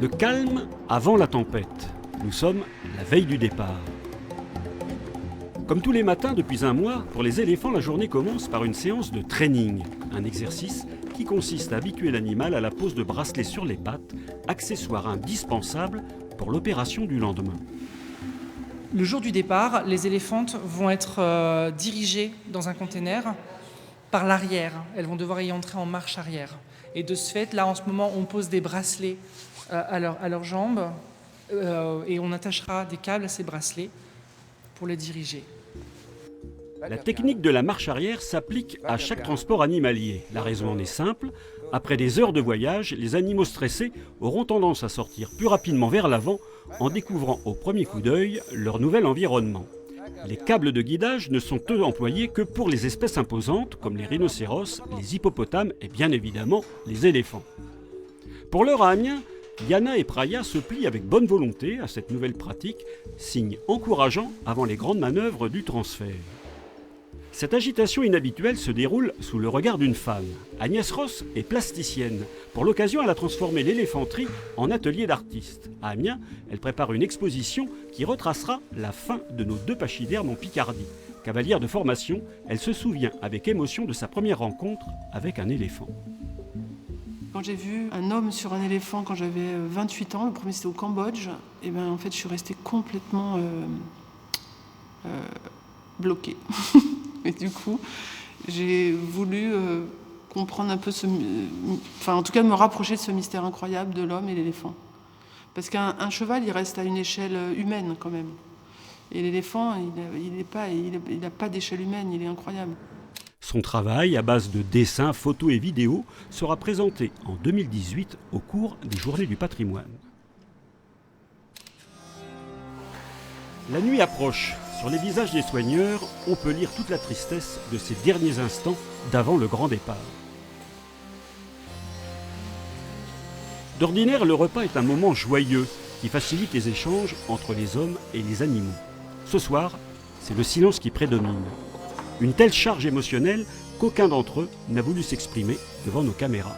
Le calme avant la tempête. Nous sommes la veille du départ. Comme tous les matins depuis un mois, pour les éléphants, la journée commence par une séance de training, un exercice qui consiste à habituer l'animal à la pose de bracelets sur les pattes, accessoire indispensable pour l'opération du lendemain. Le jour du départ, les éléphantes vont être dirigées dans un container par l'arrière. Elles vont devoir y entrer en marche arrière. Et de ce fait, là en ce moment, on pose des bracelets à leurs jambes et on attachera des câbles à ces bracelets pour les diriger. La technique de la marche arrière s'applique à chaque transport animalier. La raison en est simple. Après des heures de voyage, les animaux stressés auront tendance à sortir plus rapidement vers l'avant en découvrant au premier coup d'œil leur nouvel environnement. Les câbles de guidage ne sont eux employés que pour les espèces imposantes comme les rhinocéros, les hippopotames et bien évidemment les éléphants. Pour l'heure à Amiens, Yana et Praya se plient avec bonne volonté à cette nouvelle pratique, signe encourageant avant les grandes manœuvres du transfert. Cette agitation inhabituelle se déroule sous le regard d'une femme. Agnès Ross est plasticienne. Pour l'occasion, elle a transformé l'éléphanterie en atelier d'artistes. À Amiens, elle prépare une exposition qui retracera la fin de nos deux pachydermes en Picardie. Cavalière de formation, elle se souvient avec émotion de sa première rencontre avec un éléphant. Quand j'ai vu un homme sur un éléphant quand j'avais 28 ans, le premier c'était au Cambodge, et ben en fait je suis restée complètement bloquée. Et du coup, j'ai voulu comprendre un peu en tout cas me rapprocher de ce mystère incroyable de l'homme et l'éléphant. Parce qu'un cheval, il reste à une échelle humaine quand même. Et l'éléphant, il n'a pas d'échelle humaine, il est incroyable. Son travail, à base de dessins, photos et vidéos, sera présenté en 2018 au cours des Journées du patrimoine. La nuit approche. Sur les visages des soigneurs, on peut lire toute la tristesse de ces derniers instants d'avant le grand départ. D'ordinaire, le repas est un moment joyeux qui facilite les échanges entre les hommes et les animaux. Ce soir, c'est le silence qui prédomine. Une telle charge émotionnelle qu'aucun d'entre eux n'a voulu s'exprimer devant nos caméras.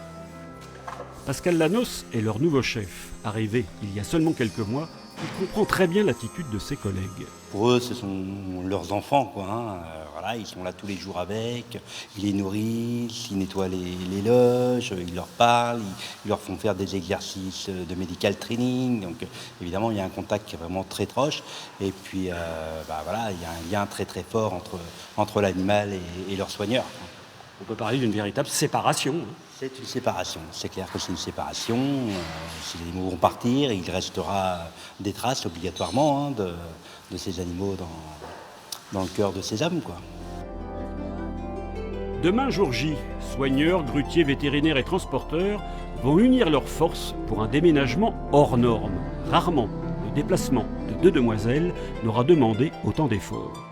Pascal Lanos est leur nouveau chef, arrivé il y a seulement quelques mois. Il comprend très bien l'attitude de ses collègues. Pour eux, ce sont leurs enfants, quoi. Voilà, ils sont là tous les jours avec, ils les nourrissent, ils nettoient les loges, ils leur parlent, ils leur font faire des exercices de medical training. Donc évidemment, il y a un contact qui est vraiment très proche. Et puis, voilà, il y a un lien très très fort entre l'animal et leur soigneur. On peut parler d'une véritable séparation. C'est une séparation, c'est clair que c'est une séparation. Si les animaux vont partir, il restera des traces obligatoirement de ces animaux dans le cœur de ces hommes, quoi. Demain, jour J, soigneurs, grutiers, vétérinaires et transporteurs vont unir leurs forces pour un déménagement hors norme. Rarement, le déplacement de deux demoiselles n'aura demandé autant d'efforts.